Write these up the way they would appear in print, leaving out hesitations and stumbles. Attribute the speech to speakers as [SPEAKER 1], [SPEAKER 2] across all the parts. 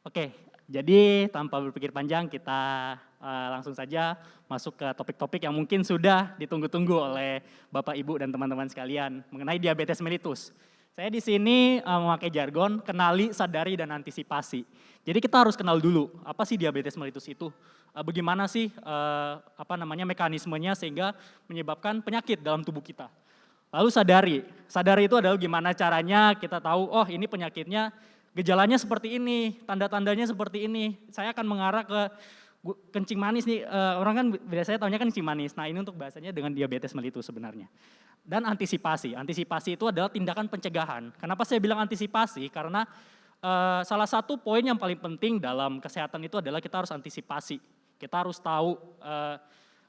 [SPEAKER 1] Oke, jadi tanpa berpikir panjang kita langsung saja masuk ke topik-topik yang mungkin sudah ditunggu-tunggu oleh Bapak, Ibu, dan teman-teman sekalian mengenai diabetes mellitus. Saya di sini memakai jargon kenali, sadari, dan antisipasi. Jadi kita harus kenal dulu apa sih diabetes mellitus itu, bagaimana sih mekanismenya sehingga menyebabkan penyakit dalam tubuh kita. Lalu sadari itu adalah gimana caranya kita tahu, oh ini penyakitnya, gejalanya seperti ini, tanda-tandanya seperti ini. Saya akan mengarah ke kencing manis nih, orang kan biasanya tahunya kan kencing manis. Nah ini untuk bahasanya dengan diabetes mellitus sebenarnya. Dan antisipasi itu adalah tindakan pencegahan. Kenapa saya bilang antisipasi? Karena salah satu poin yang paling penting dalam kesehatan itu adalah kita harus antisipasi. Kita harus tahu,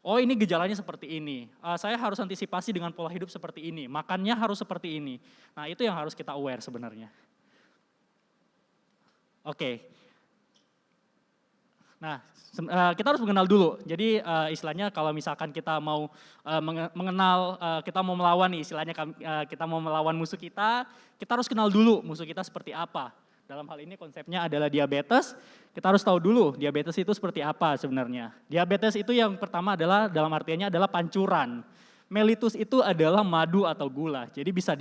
[SPEAKER 1] oh ini gejalanya seperti ini, saya harus antisipasi dengan pola hidup seperti ini, makannya harus seperti ini. Nah itu yang harus kita aware sebenarnya. Oke. Nah, kita harus mengenal dulu. Jadi istilahnya kalau misalkan kita mau mengenal, kita mau melawan nih, istilahnya kita mau melawan musuh kita harus kenal dulu musuh kita seperti apa. Dalam hal ini konsepnya adalah diabetes, kita harus tahu dulu diabetes itu seperti apa sebenarnya. Diabetes itu yang pertama adalah, dalam artiannya adalah pancuran. Mellitus itu adalah madu atau gula, jadi bisa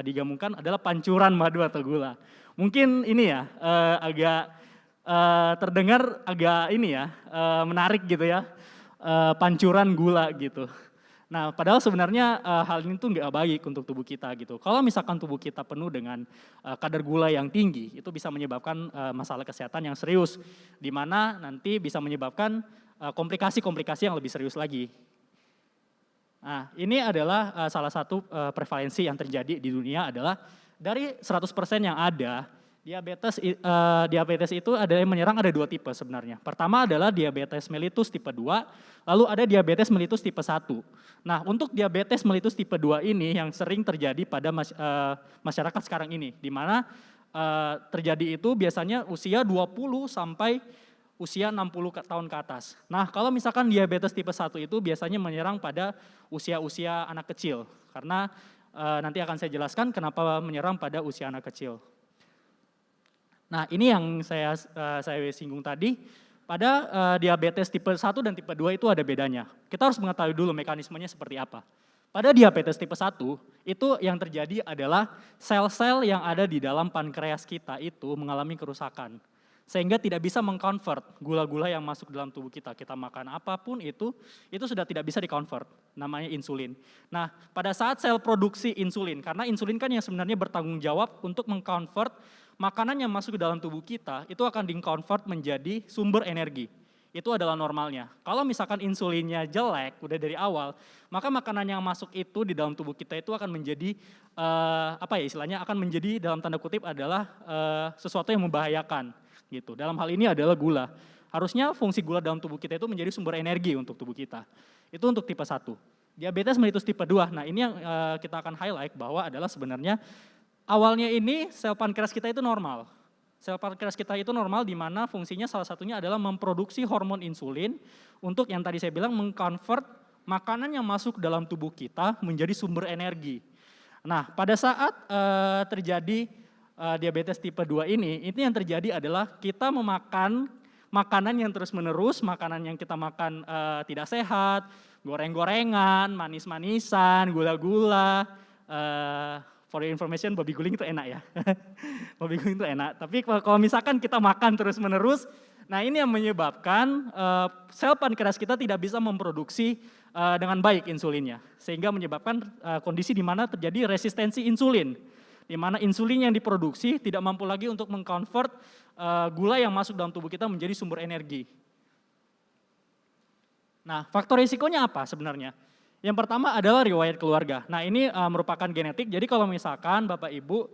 [SPEAKER 1] digabungkan adalah pancuran madu atau gula. Mungkin ini ya, agak terdengar agak ini ya, menarik gitu ya, pancuran gula gitu. Nah padahal sebenarnya hal ini tuh nggak baik untuk tubuh kita gitu. Kalau misalkan tubuh kita penuh dengan kadar gula yang tinggi, itu bisa menyebabkan masalah kesehatan yang serius, di mana nanti bisa menyebabkan komplikasi-komplikasi yang lebih serius lagi. Nah ini adalah salah satu prevalensi yang terjadi di dunia adalah dari 100% yang ada, diabetes itu ada yang menyerang, ada 2 tipe sebenarnya. Pertama adalah diabetes mellitus tipe 2, lalu ada diabetes mellitus tipe 1. Nah untuk diabetes mellitus tipe 2 ini yang sering terjadi pada masyarakat sekarang ini, di mana terjadi itu biasanya usia 20 sampai usia 60 tahun ke atas. Nah kalau misalkan diabetes tipe 1 itu biasanya menyerang pada usia-usia anak kecil, karena nanti akan saya jelaskan kenapa menyerang pada usia anak kecil. Nah ini yang saya singgung tadi, pada diabetes tipe 1 dan tipe 2 itu ada bedanya. Kita harus mengetahui dulu mekanismenya seperti apa. Pada diabetes tipe 1, itu yang terjadi adalah sel-sel yang ada di dalam pankreas kita itu mengalami kerusakan. Sehingga tidak bisa mengkonvert gula-gula yang masuk dalam tubuh kita. Kita makan apapun itu sudah tidak bisa dikonvert, namanya insulin. Nah pada saat sel produksi insulin, karena insulin kan yang sebenarnya bertanggung jawab untuk mengkonvert makanan yang masuk ke dalam tubuh kita, itu akan di-convert menjadi sumber energi. Itu adalah normalnya. Kalau misalkan insulinnya jelek, udah dari awal, maka makanan yang masuk itu di dalam tubuh kita itu akan menjadi, istilahnya akan menjadi dalam tanda kutip adalah sesuatu yang membahayakan. Gitu. Dalam hal ini adalah gula. Harusnya fungsi gula dalam tubuh kita itu menjadi sumber energi untuk tubuh kita. Itu untuk tipe 1. Diabetes mellitus tipe 2, nah ini yang kita akan highlight bahwa adalah sebenarnya awalnya ini sel pankreas kita itu normal. Sel pankreas kita itu normal di mana fungsinya salah satunya adalah memproduksi hormon insulin untuk yang tadi saya bilang mengkonvert makanan yang masuk dalam tubuh kita menjadi sumber energi. Nah pada saat terjadi diabetes tipe 2 ini yang terjadi adalah kita memakan makanan yang terus menerus, makanan yang kita makan tidak sehat, goreng-gorengan, manis-manisan, gula-gula, for your information, babi guling itu enak ya. Babi guling itu enak. Tapi kalau misalkan kita makan terus-menerus, nah ini yang menyebabkan sel pankreas kita tidak bisa memproduksi dengan baik insulinnya. Sehingga menyebabkan kondisi di mana terjadi resistensi insulin. Di mana insulin yang diproduksi tidak mampu lagi untuk mengkonvert gula yang masuk dalam tubuh kita menjadi sumber energi. Nah faktor risikonya apa sebenarnya? Yang pertama adalah riwayat keluarga. Nah ini merupakan genetik, jadi kalau misalkan Bapak Ibu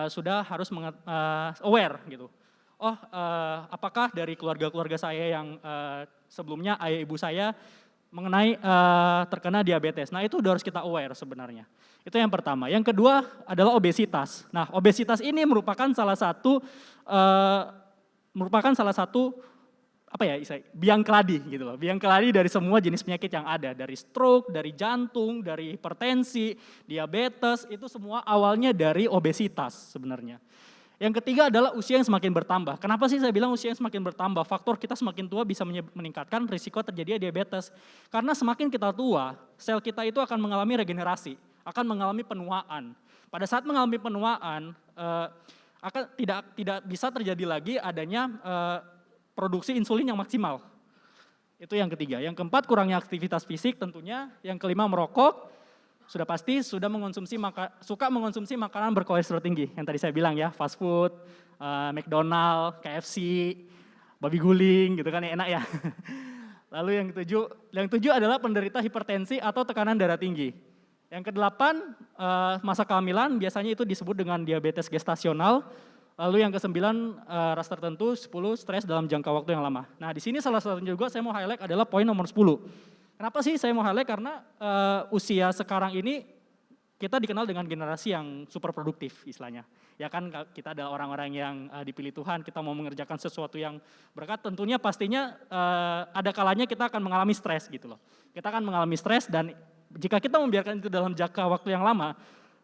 [SPEAKER 1] sudah harus aware gitu. Oh apakah dari keluarga-keluarga saya yang sebelumnya ayah ibu saya mengenai terkena diabetes. Nah itu udah harus kita aware sebenarnya. Itu yang pertama. Yang kedua adalah obesitas. Nah obesitas ini merupakan salah satu biang keladi gitu loh. Biang keladi dari semua jenis penyakit yang ada, dari stroke, dari jantung, dari hipertensi, diabetes, itu semua awalnya dari obesitas sebenarnya. Yang ketiga adalah usia yang semakin bertambah. Kenapa sih saya bilang usia yang semakin bertambah? Faktor kita semakin tua bisa meningkatkan risiko terjadinya diabetes. Karena semakin kita tua, sel kita itu akan mengalami regenerasi, akan mengalami penuaan. Pada saat mengalami penuaan, akan tidak bisa terjadi lagi adanya produksi insulin yang maksimal. Itu yang ketiga. Yang keempat, kurangnya aktivitas fisik tentunya. Yang kelima, merokok. Sudah pasti suka mengonsumsi makanan berkolesterol tinggi. Yang tadi saya bilang ya, fast food, McDonald, KFC, babi guling gitu kan ya, enak ya. Lalu yang ketujuh adalah penderita hipertensi atau tekanan darah tinggi. Yang kedelapan, masa kehamilan biasanya itu disebut dengan diabetes gestasional. Lalu yang kesembilan, ras tertentu, 10, stres dalam jangka waktu yang lama. Nah di sini salah satunya juga saya mau highlight adalah poin nomor 10. Kenapa sih saya mau highlight? Karena usia sekarang ini kita dikenal dengan generasi yang super produktif istilahnya. Ya kan kita adalah orang-orang yang dipilih Tuhan, kita mau mengerjakan sesuatu yang berkat, tentunya pastinya ada kalanya kita akan mengalami stres gitu loh. Kita akan mengalami stres dan jika kita membiarkan itu dalam jangka waktu yang lama,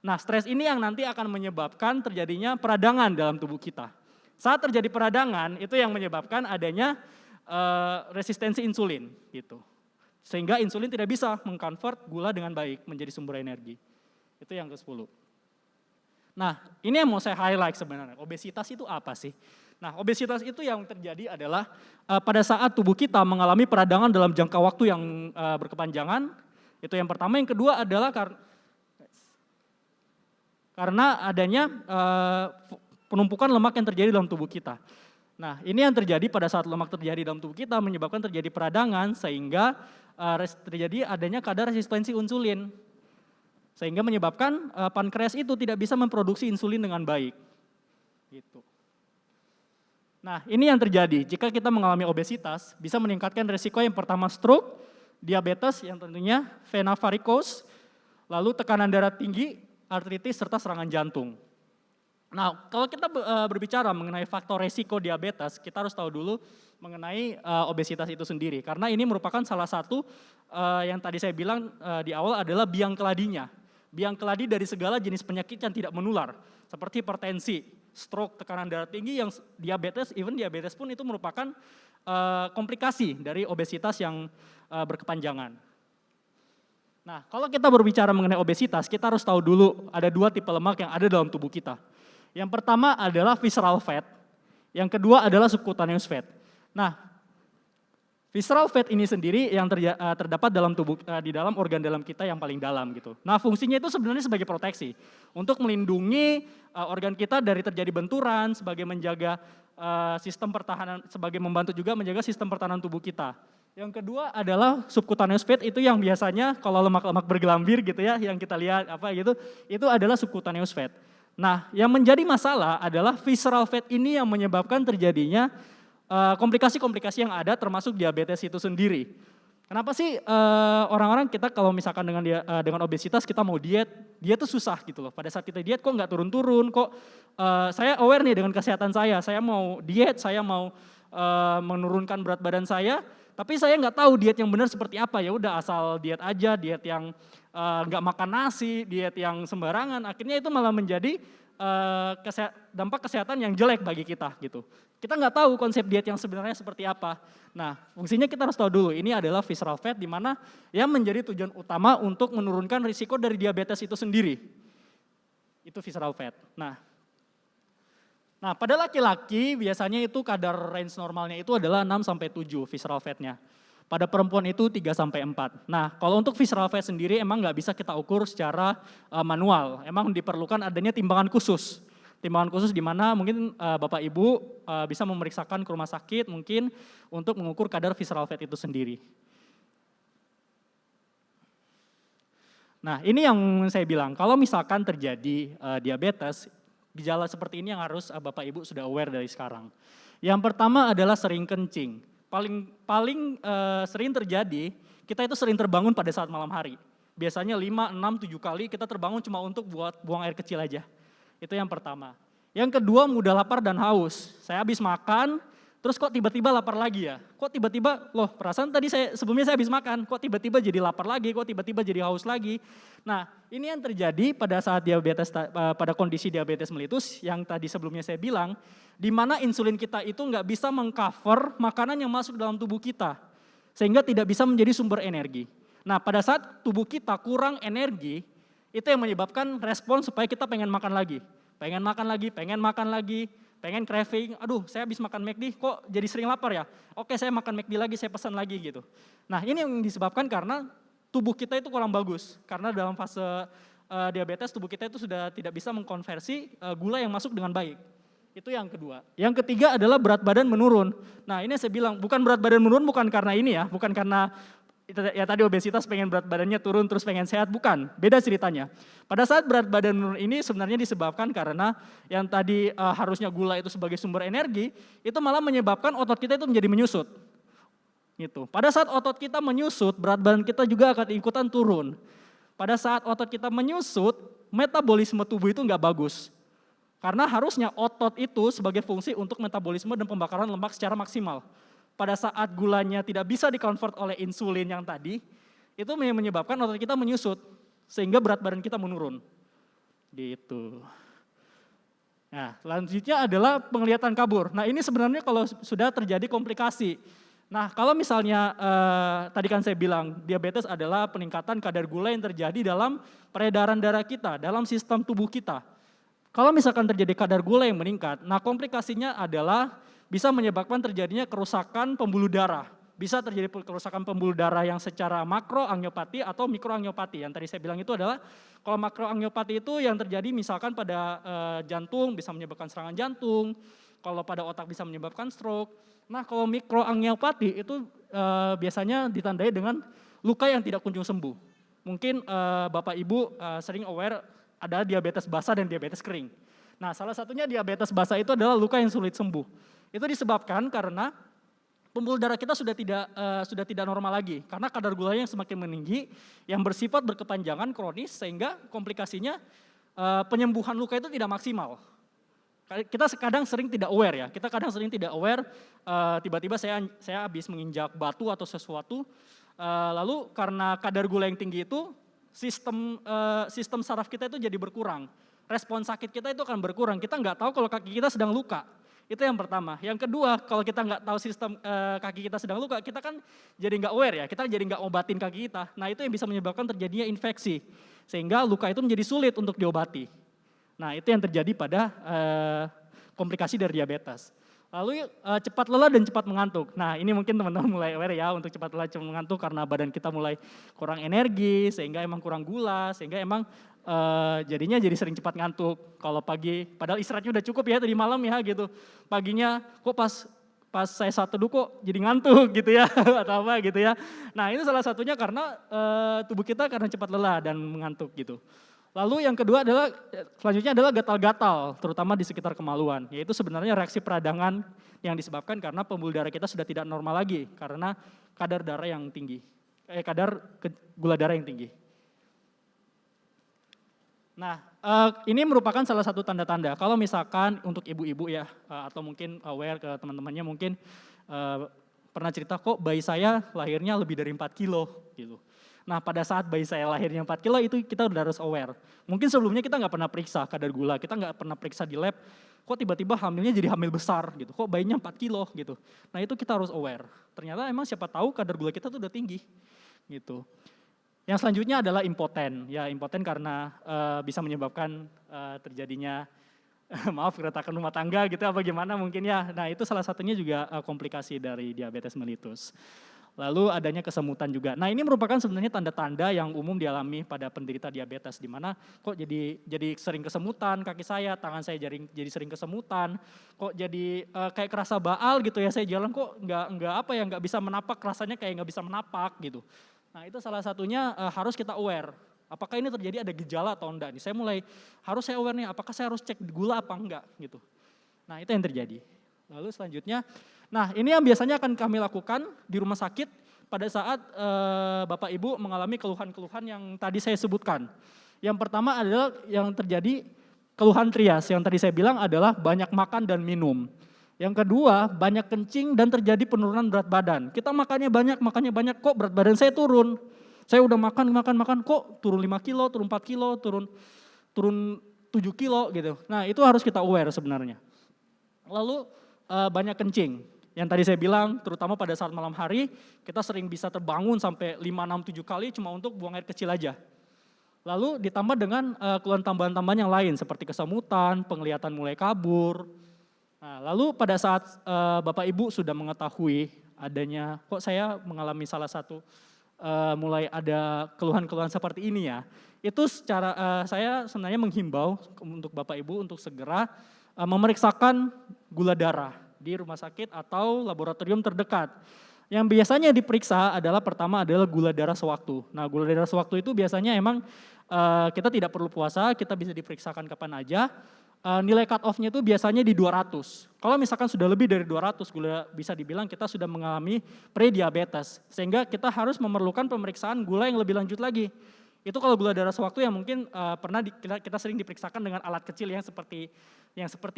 [SPEAKER 1] nah stres ini yang nanti akan menyebabkan terjadinya peradangan dalam tubuh kita. Saat terjadi peradangan itu yang menyebabkan adanya resistensi insulin gitu. Sehingga insulin tidak bisa mengkonvert gula dengan baik menjadi sumber energi. Itu yang ke-10. Nah ini yang mau saya highlight sebenarnya, obesitas itu apa sih? Nah obesitas itu yang terjadi adalah pada saat tubuh kita mengalami peradangan dalam jangka waktu yang berkepanjangan. Itu yang pertama. Yang kedua adalah karena adanya penumpukan lemak yang terjadi dalam tubuh kita. Nah ini yang terjadi pada saat lemak terjadi dalam tubuh kita menyebabkan terjadi peradangan sehingga terjadi adanya kadar resistensi insulin. Sehingga menyebabkan pankreas itu tidak bisa memproduksi insulin dengan baik. Gitu. Nah ini yang terjadi jika kita mengalami obesitas bisa meningkatkan resiko yang pertama stroke, diabetes yang tentunya vena varicose, lalu tekanan darah tinggi, artritis, serta serangan jantung. Nah, kalau kita berbicara mengenai faktor resiko diabetes, kita harus tahu dulu mengenai obesitas itu sendiri. Karena ini merupakan salah satu yang tadi saya bilang di awal adalah biang keladinya. Biang keladi dari segala jenis penyakit yang tidak menular, seperti hipertensi, stroke, tekanan darah tinggi, yang diabetes, even diabetes pun itu merupakan komplikasi dari obesitas yang berkepanjangan. Nah, kalau kita berbicara mengenai obesitas, kita harus tahu dulu ada dua tipe lemak yang ada dalam tubuh kita. Yang pertama adalah visceral fat, yang kedua adalah subcutaneous fat. Nah, visceral fat ini sendiri yang terdapat dalam tubuh di dalam organ dalam kita yang paling dalam gitu. Nah, fungsinya itu sebenarnya sebagai proteksi untuk melindungi organ kita dari terjadi benturan, sebagai menjaga sistem pertahanan, sebagai membantu juga menjaga sistem pertahanan tubuh kita. Yang kedua adalah subcutaneous fat, itu yang biasanya kalau lemak-lemak bergelambir gitu ya, yang kita lihat apa gitu, itu adalah subcutaneous fat. Nah, yang menjadi masalah adalah visceral fat ini yang menyebabkan terjadinya komplikasi-komplikasi yang ada termasuk diabetes itu sendiri. Kenapa sih orang-orang kita kalau misalkan dengan obesitas kita mau diet tuh susah gitu loh. Pada saat kita diet kok nggak turun-turun, kok saya aware nih dengan kesehatan saya mau diet, saya mau menurunkan berat badan saya, tapi saya nggak tahu diet yang benar seperti apa. Ya udah asal diet aja, diet yang nggak makan nasi, diet yang sembarangan, akhirnya itu malah menjadi dampak kesehatan yang jelek bagi kita gitu. Kita nggak tahu konsep diet yang sebenarnya seperti apa. Nah, fungsinya kita harus tahu dulu, ini adalah visceral fat di mana yang menjadi tujuan utama untuk menurunkan risiko dari diabetes itu sendiri. Itu visceral fat. Nah, pada laki-laki biasanya itu kadar range normalnya itu adalah 6-7 visceral fatnya. Pada perempuan itu 3-4. Nah, kalau untuk visceral fat sendiri emang nggak bisa kita ukur secara manual. Emang diperlukan adanya timbangan khusus. Timbangan khusus di mana mungkin Bapak Ibu bisa memeriksakan ke rumah sakit mungkin untuk mengukur kadar visceral fat itu sendiri. Nah, ini yang saya bilang, kalau misalkan terjadi diabetes, gejala seperti ini yang harus Bapak Ibu sudah aware dari sekarang. Yang pertama adalah sering kencing. Paling sering terjadi, kita itu sering terbangun pada saat malam hari. Biasanya 5, 6, 7 kali kita terbangun cuma untuk buat buang air kecil aja. Itu yang pertama. Yang kedua, mudah lapar dan haus. Saya habis makan, terus kok tiba-tiba lapar lagi ya? Kok tiba-tiba, loh perasaan tadi sebelumnya saya habis makan, kok tiba-tiba jadi lapar lagi, kok tiba-tiba jadi haus lagi. Nah ini yang terjadi pada saat pada kondisi diabetes mellitus yang tadi sebelumnya saya bilang, di mana insulin kita itu nggak bisa mengcover makanan yang masuk dalam tubuh kita, sehingga tidak bisa menjadi sumber energi. Nah pada saat tubuh kita kurang energi, itu yang menyebabkan respon supaya kita pengen makan lagi, pengen craving, aduh saya habis makan McD kok jadi sering lapar ya, oke saya makan McD lagi, saya pesan lagi gitu. Nah ini yang disebabkan karena tubuh kita itu kurang bagus, karena dalam fase diabetes tubuh kita itu sudah tidak bisa mengkonversi gula yang masuk dengan baik. Itu yang kedua. Yang ketiga adalah berat badan menurun. Nah ini saya bilang bukan berat badan menurun bukan karena ini ya, bukan karena ya tadi obesitas pengen berat badannya turun terus pengen sehat, bukan, beda ceritanya. Pada saat berat badan menurun ini sebenarnya disebabkan karena yang tadi harusnya gula itu sebagai sumber energi, itu malah menyebabkan otot kita itu menjadi menyusut. Gitu. Pada saat otot kita menyusut, berat badan kita juga akan ikutan turun. Pada saat otot kita menyusut, metabolisme tubuh itu nggak bagus. Karena harusnya otot itu sebagai fungsi untuk metabolisme dan pembakaran lemak secara maksimal. Pada saat gulanya tidak bisa dikonvert oleh insulin yang tadi, itu menyebabkan otot kita menyusut, sehingga berat badan kita menurun. Gitu. Nah, selanjutnya adalah penglihatan kabur. Nah, ini sebenarnya kalau sudah terjadi komplikasi. Nah, kalau misalnya tadi kan saya bilang diabetes adalah peningkatan kadar gula yang terjadi dalam peredaran darah kita, dalam sistem tubuh kita. Kalau misalkan terjadi kadar gula yang meningkat, nah komplikasinya adalah bisa menyebabkan terjadinya kerusakan pembuluh darah. Bisa terjadi kerusakan pembuluh darah yang secara makroangiopati atau mikroangiopati. Yang tadi saya bilang itu adalah kalau makroangiopati itu yang terjadi misalkan pada jantung bisa menyebabkan serangan jantung, kalau pada otak bisa menyebabkan stroke. Nah kalau mikroangiopati itu biasanya ditandai dengan luka yang tidak kunjung sembuh. Mungkin Bapak Ibu sering aware ada diabetes basah dan diabetes kering. Nah salah satunya diabetes basah itu adalah luka yang sulit sembuh. Itu disebabkan karena pembuluh darah kita sudah tidak normal lagi. Karena kadar gulanya yang semakin meninggi, yang bersifat berkepanjangan kronis sehingga komplikasinya penyembuhan luka itu tidak maksimal. Kita kadang sering tidak aware ya, tiba-tiba saya habis menginjak batu atau sesuatu, lalu karena kadar gula yang tinggi itu, sistem saraf kita itu jadi berkurang. Respon sakit kita itu akan berkurang, kita nggak tahu kalau kaki kita sedang luka. Itu yang pertama. Yang kedua, kalau kita nggak tahu sistem kaki kita sedang luka, kita kan jadi nggak aware ya, kita jadi nggak obatin kaki kita. Nah itu yang bisa menyebabkan terjadinya infeksi, sehingga luka itu menjadi sulit untuk diobati. Nah itu yang terjadi pada komplikasi dari diabetes. Lalu cepat lelah dan cepat mengantuk. Nah ini mungkin teman-teman mulai aware ya untuk cepat lelah cepat mengantuk karena badan kita mulai kurang energi, sehingga emang kurang gula, sehingga emang jadinya jadi sering cepat ngantuk. Kalau pagi, padahal istirahatnya udah cukup ya tadi malam ya gitu. Paginya kok pas saya saat teduh kok jadi ngantuk gitu ya atau apa gitu ya. Nah itu salah satunya karena tubuh kita karena cepat lelah dan mengantuk gitu. Lalu yang kedua adalah, selanjutnya adalah gatal-gatal, terutama di sekitar kemaluan. Yaitu sebenarnya reaksi peradangan yang disebabkan karena pembuluh darah kita sudah tidak normal lagi. Karena kadar darah yang tinggi, gula darah yang tinggi. Nah, ini merupakan salah satu tanda-tanda. Kalau misalkan untuk ibu-ibu ya, atau mungkin aware ke teman-temannya mungkin pernah cerita kok bayi saya lahirnya lebih dari 4 kilo gitu. Nah pada saat bayi saya lahirnya 4 kilo itu kita udah harus aware. Mungkin sebelumnya kita nggak pernah periksa kadar gula, kita nggak pernah periksa di lab, kok tiba-tiba hamilnya jadi hamil besar gitu, kok bayinya 4 kilo gitu. Nah itu kita harus aware, ternyata emang siapa tahu kadar gula kita tuh udah tinggi gitu. Yang selanjutnya adalah impoten, ya impoten karena bisa menyebabkan terjadinya maaf keretakan rumah tangga gitu apa gimana mungkin ya. Nah itu salah satunya juga komplikasi dari diabetes mellitus. Lalu adanya kesemutan juga. Nah ini merupakan sebenarnya tanda-tanda yang umum dialami pada penderita diabetes, di mana kok jadi sering kesemutan kaki saya, tangan saya jadi sering kesemutan, kok jadi kayak kerasa baal gitu ya, saya jalan kok nggak bisa menapak, rasanya kayak nggak bisa menapak gitu. Nah itu salah satunya harus kita aware. Apakah ini terjadi ada gejala atau enggak nih? Harus saya aware nih, apakah saya harus cek gula apa enggak gitu. Nah itu yang terjadi. Lalu selanjutnya, nah ini yang biasanya akan kami lakukan di rumah sakit pada saat Bapak Ibu mengalami keluhan-keluhan yang tadi saya sebutkan. Yang pertama adalah yang terjadi keluhan trias, yang tadi saya bilang adalah banyak makan dan minum. Yang kedua, banyak kencing dan terjadi penurunan berat badan. Kita makannya banyak, kok berat badan saya turun. Saya udah makan, kok turun 5 kilo, turun 4 kilo, turun 7 kilo gitu. Nah itu harus kita aware sebenarnya. Lalu banyak kencing. Yang tadi saya bilang, terutama pada saat malam hari, kita sering bisa terbangun sampai 5, 6, 7 kali cuma untuk buang air kecil aja. Lalu ditambah dengan keluhan tambahan-tambahan yang lain seperti kesemutan, penglihatan mulai kabur. Nah, lalu pada saat Bapak Ibu sudah mengetahui adanya, kok saya mengalami salah satu mulai ada keluhan-keluhan seperti ini ya, itu secara saya sebenarnya menghimbau untuk Bapak Ibu untuk segera memeriksakan gula darah di rumah sakit atau laboratorium terdekat. Yang biasanya diperiksa adalah pertama adalah gula darah sewaktu. Nah gula darah sewaktu itu biasanya emang kita tidak perlu puasa, kita bisa diperiksakan kapan aja. Nilai cut off-nya itu biasanya di 200. Kalau misalkan sudah lebih dari 200, gula bisa dibilang kita sudah mengalami prediabetes. Sehingga kita harus memerlukan pemeriksaan gula yang lebih lanjut lagi. Itu kalau gula darah sewaktu yang mungkin pernah kita sering diperiksakan dengan alat kecil yang seperti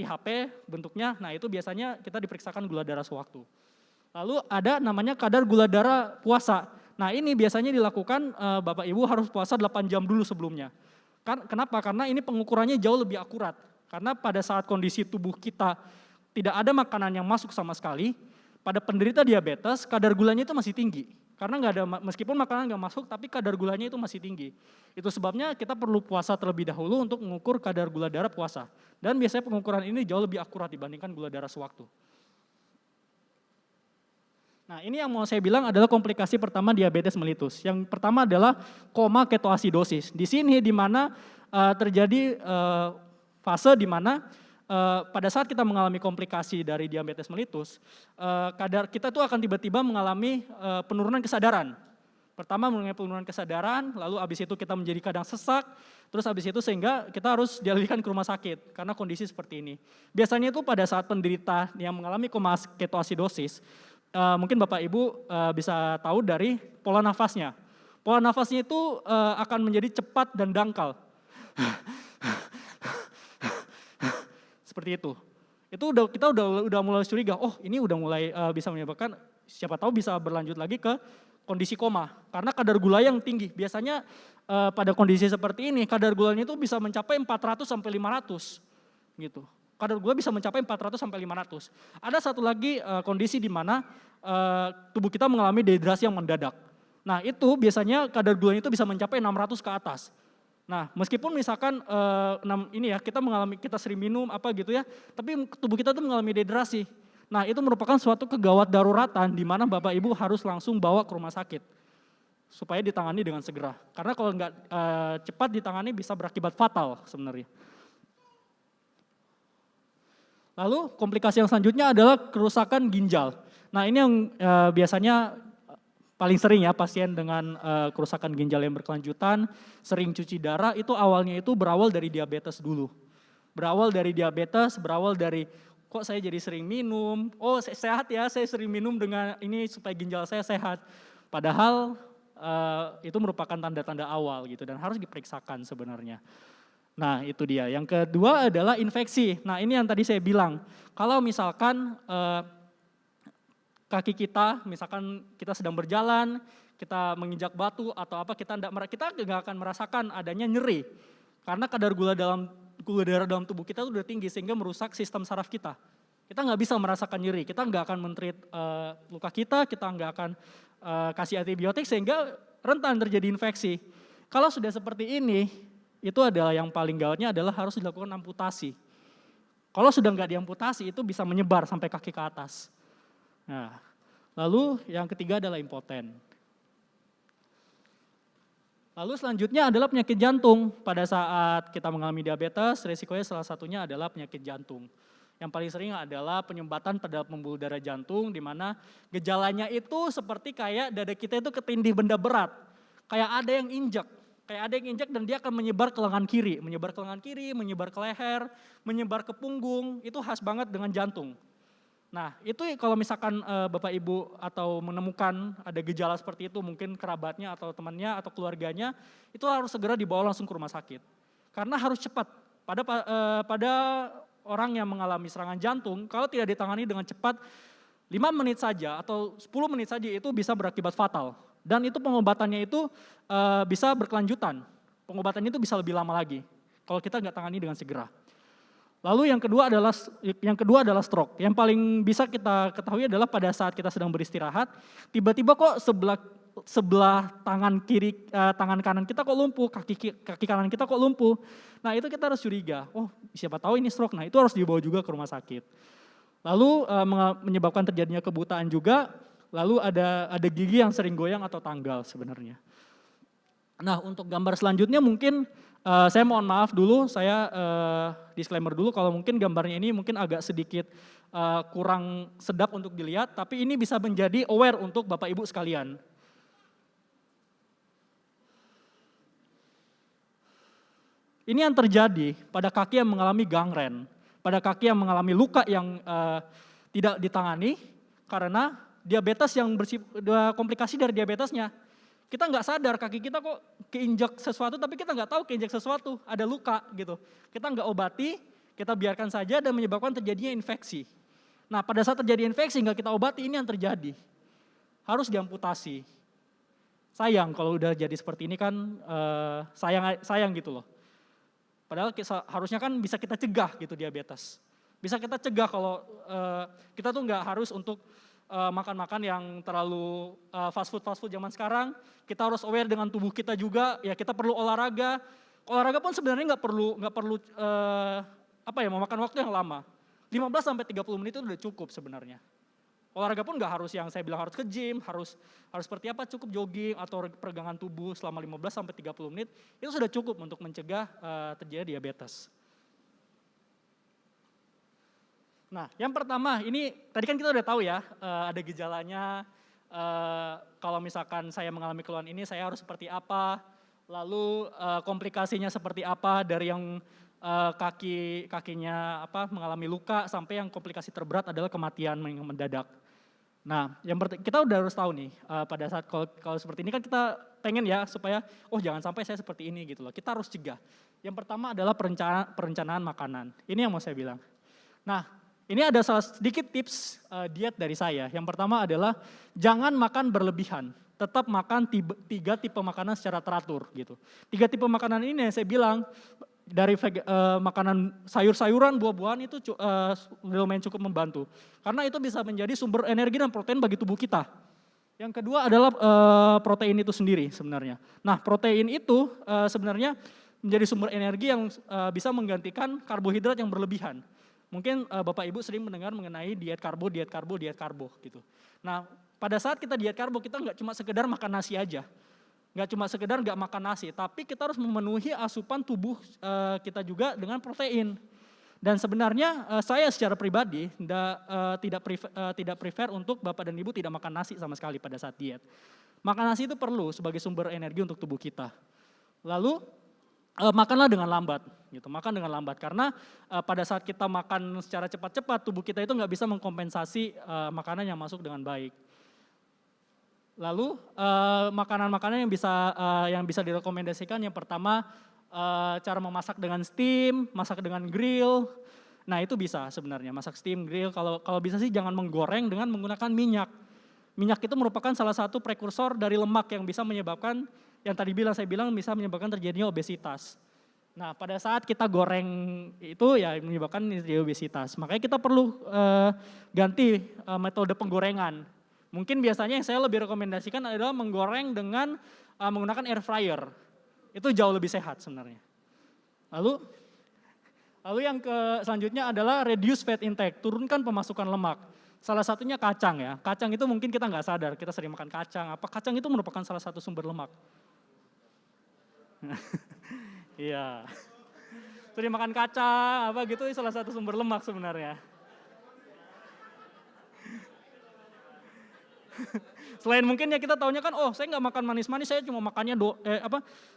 [SPEAKER 1] HP bentuknya. Nah itu biasanya kita diperiksakan gula darah sewaktu. Lalu ada namanya kadar gula darah puasa. Nah ini biasanya dilakukan Bapak Ibu harus puasa 8 jam dulu sebelumnya. Kenapa? Karena ini pengukurannya jauh lebih akurat. Karena pada saat kondisi tubuh kita tidak ada makanan yang masuk sama sekali, pada penderita diabetes kadar gulanya itu masih tinggi. Karena nggak ada, meskipun makanan nggak masuk, tapi kadar gulanya itu masih tinggi. Itu sebabnya kita perlu puasa terlebih dahulu untuk mengukur kadar gula darah puasa. Dan biasanya pengukuran ini jauh lebih akurat dibandingkan gula darah sewaktu. Nah ini yang mau saya bilang adalah komplikasi pertama diabetes mellitus. Yang pertama adalah koma ketoasidosis. Di sini di mana terjadi fase di mana pada saat kita mengalami komplikasi dari diabetes mellitus, kadar kita tuh akan tiba-tiba mengalami penurunan kesadaran. Pertama mengalami penurunan kesadaran, lalu habis itu kita menjadi kadang sesak, terus habis itu sehingga kita harus dialihkan ke rumah sakit karena kondisi seperti ini. Biasanya itu pada saat penderita yang mengalami koma ketoasidosis, mungkin Bapak Ibu bisa tahu dari pola nafasnya. Pola nafasnya itu akan menjadi cepat dan dangkal. Seperti itu. Itu kita udah mulai curiga, oh ini udah mulai bisa menyebabkan, siapa tahu bisa berlanjut lagi ke kondisi koma. Karena kadar gula yang tinggi. Biasanya pada kondisi seperti ini kadar gulanya itu bisa mencapai 400 sampai 500 gitu. Kadar gula bisa mencapai 400 sampai 500. Ada satu lagi kondisi di mana tubuh kita mengalami dehidrasi yang mendadak. Nah itu biasanya kadar gulanya itu bisa mencapai 600 ke atas. Nah meskipun misalkan kita sering minum apa gitu ya, tapi tubuh kita tuh mengalami dehidrasi. Nah itu merupakan suatu kegawat daruratan di mana Bapak Ibu harus langsung bawa ke rumah sakit supaya ditangani dengan segera. Karena kalau nggak cepat ditangani bisa berakibat fatal sebenarnya. Lalu komplikasi yang selanjutnya adalah kerusakan ginjal. Nah ini yang biasanya paling sering ya pasien dengan kerusakan ginjal yang berkelanjutan, sering cuci darah, itu awalnya itu berawal dari diabetes dulu. Berawal dari kok saya jadi sering minum, oh sehat ya saya sering minum dengan ini supaya ginjal saya sehat. Padahal itu merupakan tanda-tanda awal gitu dan harus diperiksakan sebenarnya. Nah itu dia. Yang kedua adalah infeksi. Nah ini yang tadi saya bilang, kalau misalkan kaki kita, misalkan kita sedang berjalan, kita menginjak batu atau apa, kita nggak akan merasakan adanya nyeri. Karena kadar gula darah dalam tubuh kita itu udah tinggi sehingga merusak sistem saraf kita. Kita nggak bisa merasakan nyeri, kita nggak akan men-treat luka kita nggak akan kasih antibiotik sehingga rentan terjadi infeksi. Kalau sudah seperti ini, itu adalah yang paling gawatnya adalah harus dilakukan amputasi. Kalau sudah nggak diamputasi itu bisa menyebar sampai kaki ke atas. Nah, lalu yang ketiga adalah impoten. Lalu selanjutnya adalah penyakit jantung. Pada saat kita mengalami diabetes, resikonya salah satunya adalah penyakit jantung. Yang paling sering adalah penyumbatan pada pembuluh darah jantung, di mana gejalanya itu seperti kayak dada kita itu ketindih benda berat. Kayak ada yang injek dan dia akan menyebar ke lengan kiri, menyebar ke leher, menyebar ke punggung, itu khas banget dengan jantung. Nah itu kalau misalkan Bapak Ibu atau menemukan ada gejala seperti itu, mungkin kerabatnya atau temannya atau keluarganya, itu harus segera dibawa langsung ke rumah sakit. Karena harus cepat, pada orang yang mengalami serangan jantung, kalau tidak ditangani dengan cepat, 5 menit saja atau 10 menit saja itu bisa berakibat fatal. Dan itu pengobatannya itu bisa berkelanjutan. Pengobatannya itu bisa lebih lama lagi kalau kita nggak tangani dengan segera. Lalu yang kedua adalah stroke. Yang paling bisa kita ketahui adalah pada saat kita sedang beristirahat, tiba-tiba kok sebelah tangan kanan kita kok lumpuh, kaki kanan kita kok lumpuh. Nah, itu kita harus curiga. Oh, siapa tahu ini stroke. Nah, itu harus dibawa juga ke rumah sakit. Lalu menyebabkan terjadinya kebutaan juga, lalu ada gigi yang sering goyang atau tanggal sebenarnya. Nah, untuk gambar selanjutnya mungkin saya mohon maaf dulu, saya disclaimer dulu kalau mungkin gambarnya ini mungkin agak sedikit kurang sedap untuk dilihat, tapi ini bisa menjadi aware untuk Bapak Ibu sekalian. Ini yang terjadi pada kaki yang mengalami gangren. Pada kaki yang mengalami luka yang tidak ditangani karena diabetes yang komplikasi dari diabetesnya. Kita nggak sadar kaki kita kok keinjak sesuatu tapi kita nggak tahu keinjak sesuatu, ada luka gitu. Kita nggak obati, kita biarkan saja dan menyebabkan terjadinya infeksi. Nah, pada saat terjadi infeksi nggak kita obati, ini yang terjadi. Harus diamputasi. Sayang kalau udah jadi seperti ini kan sayang gitu loh. Padahal harusnya kan bisa kita cegah gitu diabetes. Bisa kita cegah kalau kita tuh nggak harus untuk makan-makan yang terlalu fast food zaman sekarang. Kita harus aware dengan tubuh kita juga. Ya kita perlu olahraga. Olahraga pun sebenarnya nggak perlu memakan waktu yang lama. 15-30 menit itu udah cukup sebenarnya. Olahraga pun nggak harus yang saya bilang harus ke gym, harus seperti apa, cukup jogging atau peregangan tubuh selama 15-30 menit, itu sudah cukup untuk mencegah terjadi diabetes. Nah, yang pertama ini tadi kan kita udah tahu ya, ada gejalanya, kalau misalkan saya mengalami keluhan ini saya harus seperti apa, lalu komplikasinya seperti apa dari yang kakinya mengalami luka sampai yang komplikasi terberat adalah kematian yang mendadak. Nah, kita udah harus tahu nih, pada saat kalau seperti ini kan kita pengen ya supaya, jangan sampai saya seperti ini gitu loh. Kita harus cegah. Yang pertama adalah perencanaan makanan. Ini yang mau saya bilang. Nah, ini ada sedikit tips diet dari saya. Yang pertama adalah jangan makan berlebihan. Tetap makan 3 tipe makanan secara teratur gitu. 3 tipe makanan ini yang saya bilang, dari makanan sayur-sayuran, buah-buahan itu lumayan cukup membantu. Karena itu bisa menjadi sumber energi dan protein bagi tubuh kita. Yang kedua adalah protein itu sendiri sebenarnya. Nah, protein itu sebenarnya menjadi sumber energi yang bisa menggantikan karbohidrat yang berlebihan. Mungkin Bapak Ibu sering mendengar mengenai diet karbo gitu. Nah, pada saat kita diet karbo, kita nggak cuma sekedar makan nasi aja. Nggak cuma sekedar nggak makan nasi, tapi kita harus memenuhi asupan tubuh kita juga dengan protein. Dan sebenarnya saya secara pribadi tidak prefer untuk Bapak dan Ibu tidak makan nasi sama sekali pada saat diet. Makan nasi itu perlu sebagai sumber energi untuk tubuh kita. Lalu makanlah dengan lambat, gitu. Makan dengan lambat karena pada saat kita makan secara cepat-cepat, tubuh kita itu nggak bisa mengkompensasi makanan yang masuk dengan baik. Lalu makanan-makanan yang bisa direkomendasikan yang pertama cara memasak dengan steam, masak dengan grill. Nah, itu bisa sebenarnya masak steam, grill. Kalau bisa sih jangan menggoreng dengan menggunakan minyak. Minyak itu merupakan salah satu prekursor dari lemak yang bisa menyebabkan yang tadi saya bilang bisa menyebabkan terjadinya obesitas. Nah, pada saat kita goreng itu ya menyebabkan terjadi obesitas. Makanya kita perlu ganti metode penggorengan. Mungkin biasanya yang saya lebih rekomendasikan adalah menggoreng dengan menggunakan air fryer. Itu jauh lebih sehat sebenarnya. Lalu yang selanjutnya adalah reduce fat intake, turunkan pemasukan lemak. Salah satunya kacang ya. Kacang itu mungkin kita nggak sadar, kita sering makan kacang. Apa kacang itu merupakan salah satu sumber lemak? Iya. Sering makan kacang, gitu salah satu sumber lemak sebenarnya. Selain mungkin ya kita taunya kan, saya nggak makan manis-manis, saya cuma makannya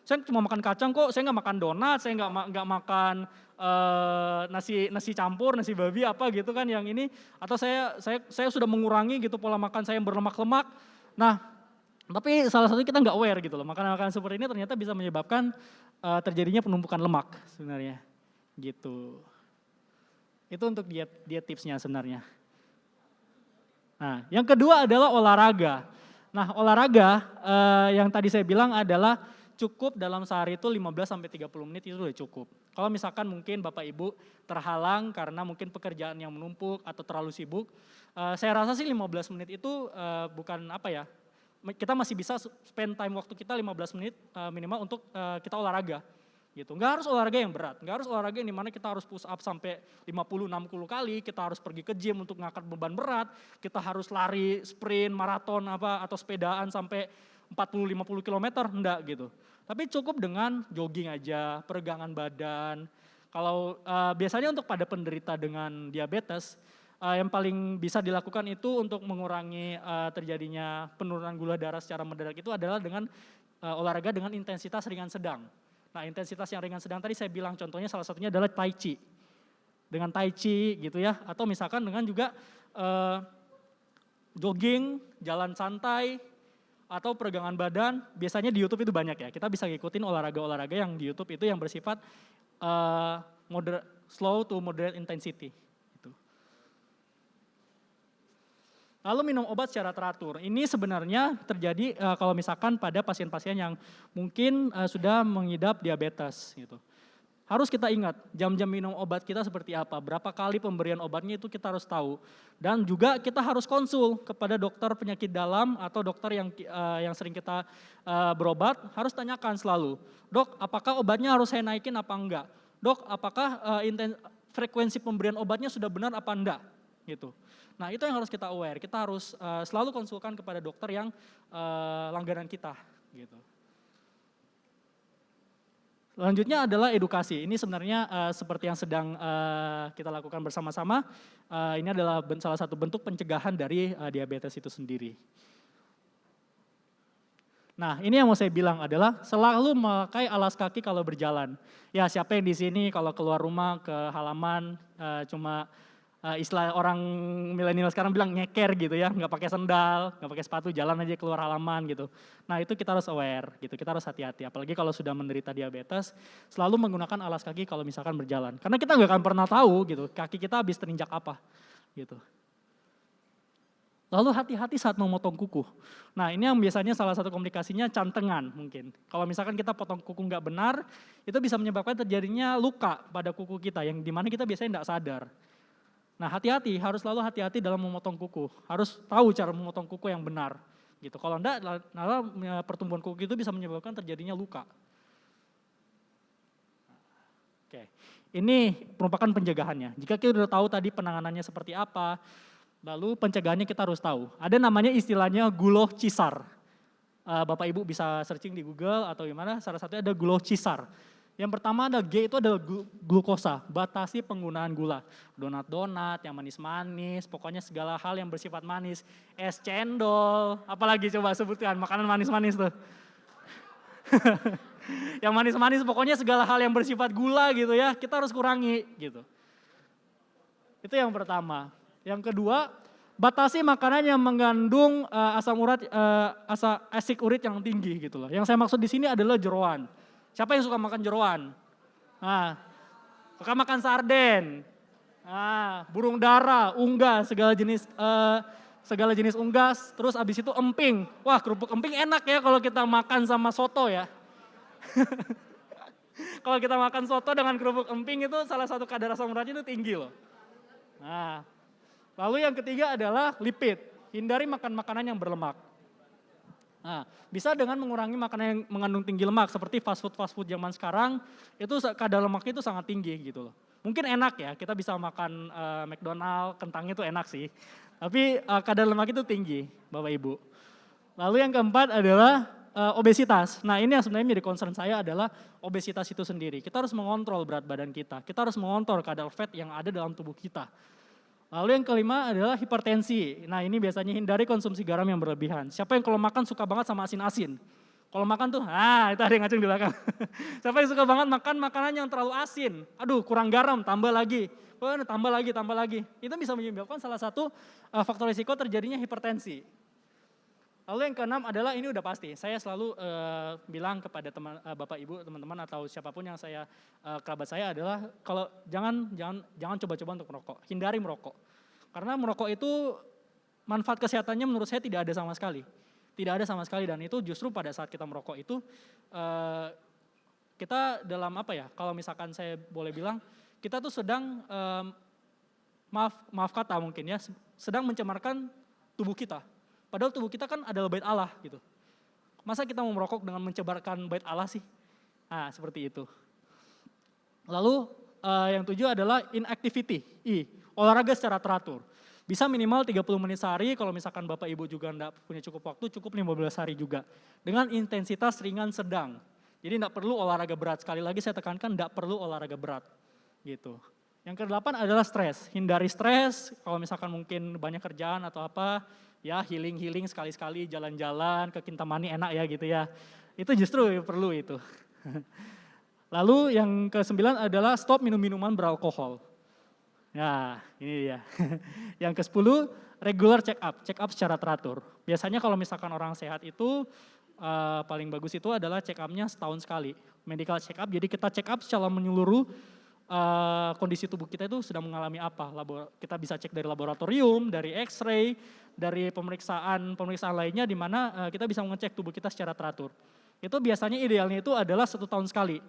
[SPEAKER 1] saya cuma makan kacang kok, saya nggak makan donat, saya nggak makan nasi campur, nasi babi gitu kan yang ini, atau saya sudah mengurangi gitu pola makan saya yang berlemak-lemak. Nah, tapi salah satu kita nggak aware gitu loh, makanan-makanan seperti ini ternyata bisa menyebabkan terjadinya penumpukan lemak sebenarnya, gitu. Itu untuk diet tipsnya sebenarnya. Nah, yang kedua adalah olahraga. Nah, olahraga yang tadi saya bilang adalah cukup dalam sehari itu 15-30 menit itu udah cukup. Kalau misalkan mungkin Bapak Ibu terhalang karena mungkin pekerjaan yang menumpuk atau terlalu sibuk, saya rasa sih 15 menit itu bukan apa ya, kita masih bisa spend time waktu kita 15 menit minimal untuk kita olahraga. Gitu. Nggak harus olahraga yang berat, nggak harus olahraga yang dimana kita harus push up sampai 50-60 kali, kita harus pergi ke gym untuk ngangkat beban berat, kita harus lari, sprint, maraton atau sepedaan sampai 40-50 km, enggak gitu. Tapi cukup dengan jogging aja, peregangan badan. Kalau biasanya untuk pada penderita dengan diabetes, yang paling bisa dilakukan itu untuk mengurangi terjadinya penurunan gula darah secara mendadak itu adalah dengan olahraga dengan intensitas ringan sedang. Nah, intensitas yang ringan sedang tadi saya bilang contohnya salah satunya adalah tai chi. Dengan tai chi gitu ya, atau misalkan dengan juga jogging, jalan santai, atau peregangan badan. Biasanya di YouTube itu banyak ya, kita bisa ngikutin olahraga-olahraga yang di YouTube itu yang bersifat slow to moderate intensity. Gitu. Lalu minum obat secara teratur. Ini sebenarnya terjadi kalau misalkan pada pasien-pasien yang mungkin sudah mengidap diabetes gitu. Harus kita ingat jam-jam minum obat kita seperti apa, berapa kali pemberian obatnya itu kita harus tahu. Dan juga kita harus konsul kepada dokter penyakit dalam atau dokter yang sering kita berobat, harus tanyakan selalu, "Dok, apakah obatnya harus saya naikin apa enggak? Dok, apakah frekuensi pemberian obatnya sudah benar apa enggak?" Gitu. Nah, itu yang harus kita aware. Kita harus selalu konsulkan kepada dokter yang langganan kita gitu. Selanjutnya adalah edukasi. Ini sebenarnya seperti yang sedang kita lakukan bersama-sama. Ini adalah salah satu bentuk pencegahan dari diabetes itu sendiri. Nah, ini yang mau saya bilang adalah selalu memakai alas kaki kalau berjalan. Ya, siapa yang di sini kalau keluar rumah ke halaman cuma istilah orang milenial sekarang bilang nyeker gitu ya, nggak pakai sendal, nggak pakai sepatu, jalan aja keluar halaman gitu. Nah, itu kita harus aware gitu, kita harus hati-hati. Apalagi kalau sudah menderita diabetes, selalu menggunakan alas kaki kalau misalkan berjalan. Karena kita nggak akan pernah tahu gitu, kaki kita habis terinjak apa gitu. Lalu hati-hati saat memotong kuku. Nah, ini yang biasanya salah satu komplikasinya cantengan mungkin. Kalau misalkan kita potong kuku nggak benar, itu bisa menyebabkan terjadinya luka pada kuku kita yang dimana kita biasanya nggak sadar. Nah, hati-hati, harus selalu hati-hati dalam memotong kuku. Harus tahu cara memotong kuku yang benar. Gitu. Kalau enggak, pertumbuhan kuku itu bisa menyebabkan terjadinya luka. Oke, ini merupakan pencegahannya. Jika kita sudah tahu tadi penanganannya seperti apa, lalu pencegahannya kita harus tahu. Ada namanya istilahnya guloh cisar. Bapak Ibu bisa searching di Google atau gimana, salah satunya ada guloh cisar. Yang pertama ada G itu adalah glukosa, batasi penggunaan gula. Donat-donat, yang manis-manis, pokoknya segala hal yang bersifat manis. Es cendol, apalagi coba sebutkan makanan manis-manis tuh. Yang manis-manis pokoknya segala hal yang bersifat gula gitu ya, kita harus kurangi gitu. Itu yang pertama. Yang kedua, batasi makanan yang mengandung asam urat yang tinggi gitu loh. Yang saya maksud di sini adalah jeroan. Siapa yang suka makan jeroan? Nah, suka makan sarden, burung dara, unggas, segala jenis unggas. Terus abis itu emping. Wah, kerupuk emping enak ya kalau kita makan sama soto ya. Kalau kita makan soto dengan kerupuk emping itu salah satu kadar asam uratnya itu tinggi loh. Nah, lalu yang ketiga adalah lipid. Hindari makan makanan yang berlemak. Nah, bisa dengan mengurangi makanan yang mengandung tinggi lemak seperti fast food zaman sekarang itu kadar lemaknya itu sangat tinggi gitu loh. Mungkin enak ya, kita bisa makan McDonald, kentangnya itu enak sih. Tapi kadar lemak itu tinggi, Bapak Ibu. Lalu yang keempat adalah obesitas. Nah, ini yang sebenarnya menjadi concern saya adalah obesitas itu sendiri. Kita harus mengontrol berat badan kita. Kita harus mengontrol kadar fat yang ada dalam tubuh kita. Lalu yang kelima adalah hipertensi. Nah, ini biasanya hindari konsumsi garam yang berlebihan. Siapa yang kalau makan suka banget sama asin-asin? Kalau makan tuh, itu ada yang ngacung di belakang. Siapa yang suka banget makan makanan yang terlalu asin? Aduh, kurang garam, tambah lagi. Tambah lagi. Itu bisa menyebabkan salah satu faktor risiko terjadinya hipertensi. Lalu yang keenam adalah ini udah pasti. Saya selalu bilang kepada Bapak Ibu, teman-teman atau siapapun yang kerabat saya adalah kalau jangan coba-coba untuk merokok. Hindari merokok. Karena merokok itu manfaat kesehatannya menurut saya tidak ada sama sekali. Tidak ada sama sekali, dan itu justru pada saat kita merokok itu kita dalam apa ya? Kalau misalkan saya boleh bilang, kita tuh sedang maaf kata mungkin ya, sedang mencemarkan tubuh kita. Padahal tubuh kita kan adalah bait Allah gitu. Masa kita mau merokok dengan mencemarkan bait Allah sih? Nah, seperti itu. Lalu yang 7 adalah inactivity, olahraga secara teratur. Bisa minimal 30 menit sehari, kalau misalkan Bapak Ibu juga enggak punya cukup waktu, cukup 15 hari juga. Dengan intensitas ringan sedang. Jadi enggak perlu olahraga berat, sekali lagi saya tekankan enggak perlu olahraga berat. Gitu. Yang ke-8 adalah stres, hindari stres, kalau misalkan mungkin banyak kerjaan atau apa, ya healing sekali-sekali, jalan-jalan ke Kintamani enak ya gitu ya. Itu justru perlu itu. Lalu yang ke-9 adalah stop minum-minuman beralkohol. Ya, ini dia. Yang ke-10, regular check up secara teratur. Biasanya kalau misalkan orang sehat itu paling bagus itu adalah check up-nya setahun sekali. Medical check up, jadi kita check up secara menyeluruh kondisi tubuh kita itu sedang mengalami apa. Kita bisa cek dari laboratorium, dari x-ray, dari pemeriksaan lainnya di mana kita bisa mengecek tubuh kita secara teratur. Itu biasanya idealnya itu adalah 1 tahun sekali.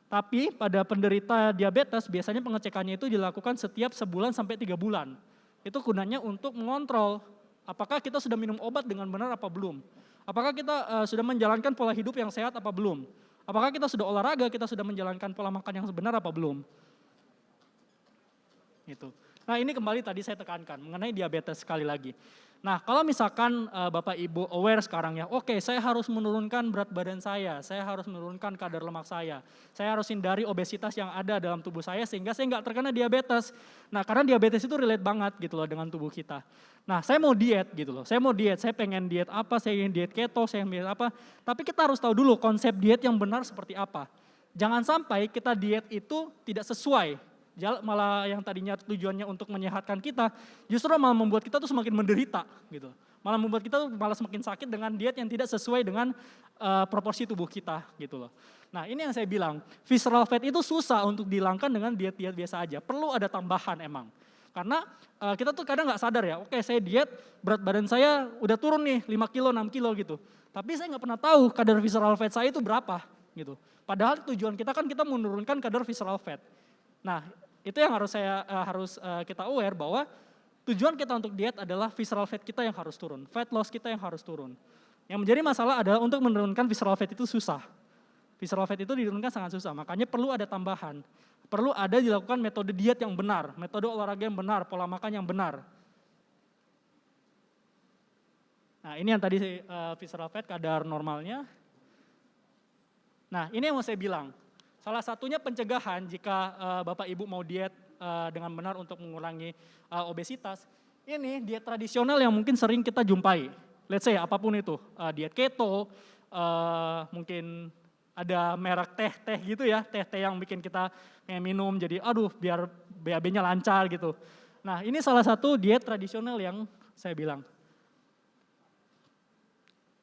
[SPEAKER 1] Tapi pada penderita diabetes biasanya pengecekannya itu dilakukan setiap sebulan sampai 3 bulan. Itu gunanya untuk mengontrol apakah kita sudah minum obat dengan benar apa belum. Apakah kita sudah menjalankan pola hidup yang sehat apa belum. Apakah kita sudah olahraga, kita sudah menjalankan pola makan yang benar apa belum. Gitu. Nah ini kembali tadi saya tekankan mengenai diabetes sekali lagi. Nah kalau misalkan Bapak Ibu aware sekarang ya, oke, saya harus menurunkan berat badan saya harus menurunkan kadar lemak saya harus hindari obesitas yang ada dalam tubuh saya sehingga saya nggak terkena diabetes. Nah karena diabetes itu relate banget gitu loh dengan tubuh kita. Nah saya mau diet gitu loh, saya pengen diet apa, saya ingin diet keto, saya ingin diet apa. Tapi kita harus tahu dulu konsep diet yang benar seperti apa. Jangan sampai kita diet itu tidak sesuai. Malah yang tadinya tujuannya untuk menyehatkan kita, justru malah membuat kita tuh semakin menderita gitu. Malah membuat kita tuh malah semakin sakit dengan diet yang tidak sesuai dengan proporsi tubuh kita gitu loh. Nah ini yang saya bilang, visceral fat itu susah untuk dihilangkan dengan diet-diet biasa aja. Perlu ada tambahan emang. Karena kita tuh kadang nggak sadar ya, oke saya diet, berat badan saya udah turun nih 5 kilo, 6 kilo gitu. Tapi saya nggak pernah tahu kadar visceral fat saya itu berapa gitu. Padahal tujuan kita kan kita menurunkan kadar visceral fat. Nah itu yang harus kita aware bahwa tujuan kita untuk diet adalah visceral fat kita yang harus turun, fat loss kita yang harus turun. Yang menjadi masalah adalah untuk menurunkan visceral fat itu susah. Visceral fat itu diturunkan sangat susah, makanya perlu ada tambahan. Perlu ada dilakukan metode diet yang benar, metode olahraga yang benar, pola makan yang benar. Nah ini yang tadi visceral fat kadar normalnya. Nah ini yang mau saya bilang. Salah satunya pencegahan jika Bapak Ibu mau diet dengan benar untuk mengurangi obesitas. Ini diet tradisional yang mungkin sering kita jumpai. Let's say apapun itu, diet keto, mungkin ada merek teh gitu ya, teh yang bikin kita minum jadi aduh biar BAB-nya lancar gitu. Nah ini salah satu diet tradisional yang saya bilang.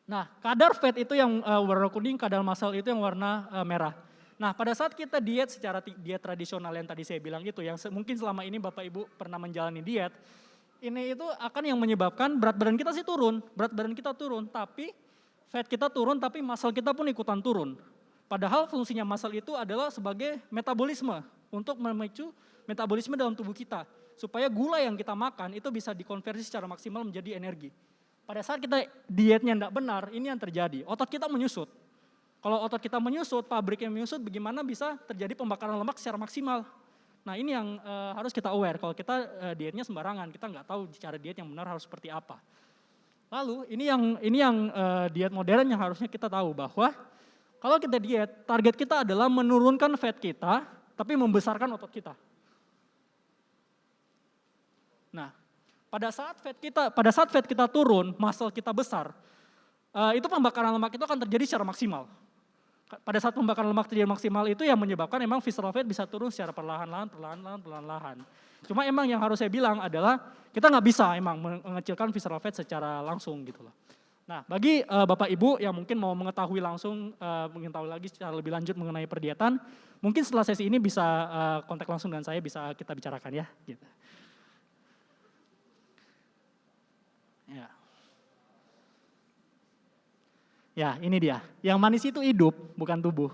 [SPEAKER 1] Nah kadar fat itu yang warna kuning, kadar muscle itu yang warna merah. Nah pada saat kita diet secara diet tradisional yang tadi saya bilang itu, yang mungkin selama ini Bapak Ibu pernah menjalani diet, ini itu akan yang menyebabkan berat badan kita sih turun, tapi fat kita turun, tapi muscle kita pun ikutan turun. Padahal fungsinya muscle itu adalah sebagai metabolisme, untuk memicu metabolisme dalam tubuh kita, supaya gula yang kita makan itu bisa dikonversi secara maksimal menjadi energi. Pada saat kita dietnya tidak benar, ini yang terjadi, otot kita menyusut. Kalau otot kita menyusut, pabriknya menyusut, bagaimana bisa terjadi pembakaran lemak secara maksimal. Nah ini yang harus kita aware, kalau kita dietnya sembarangan, kita nggak tahu cara diet yang benar harus seperti apa. Lalu ini yang diet modern yang harusnya kita tahu bahwa kalau kita diet, target kita adalah menurunkan fat kita, tapi membesarkan otot kita. Nah pada saat fat kita turun, muscle kita besar, itu pembakaran lemak itu akan terjadi secara maksimal. Pada saat pembakaran lemak terjadi maksimal itu yang menyebabkan emang visceral fat bisa turun secara perlahan-lahan. Cuma emang yang harus saya bilang adalah kita nggak bisa emang mengecilkan visceral fat secara langsung gitu loh. Nah, bagi Bapak Ibu yang mungkin mau mengetahui langsung, mengetahui lagi secara lebih lanjut mengenai perdiatan, mungkin setelah sesi ini bisa kontak langsung dengan saya, bisa kita bicarakan ya. Gitu. Ya. Ya, ini dia. Yang manis itu hidup, bukan tubuh.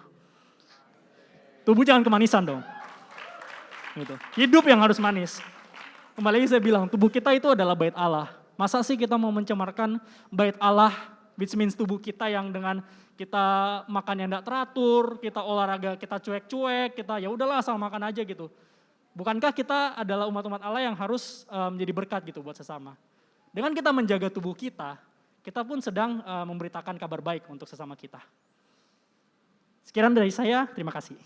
[SPEAKER 1] Tubuh jangan kemanisan dong. Gitu. Hidup yang harus manis. Kembali lagi saya bilang, tubuh kita itu adalah bait Allah. Masa sih kita mau mencemarkan bait Allah, which means tubuh kita yang dengan kita makan yang tidak teratur, kita olahraga, kita cuek-cuek, kita ya udahlah asal makan aja gitu. Bukankah kita adalah umat-umat Allah yang harus menjadi berkat gitu buat sesama. Dengan kita menjaga tubuh kita pun sedang memberitakan kabar baik untuk sesama kita. Sekian dari saya, terima kasih.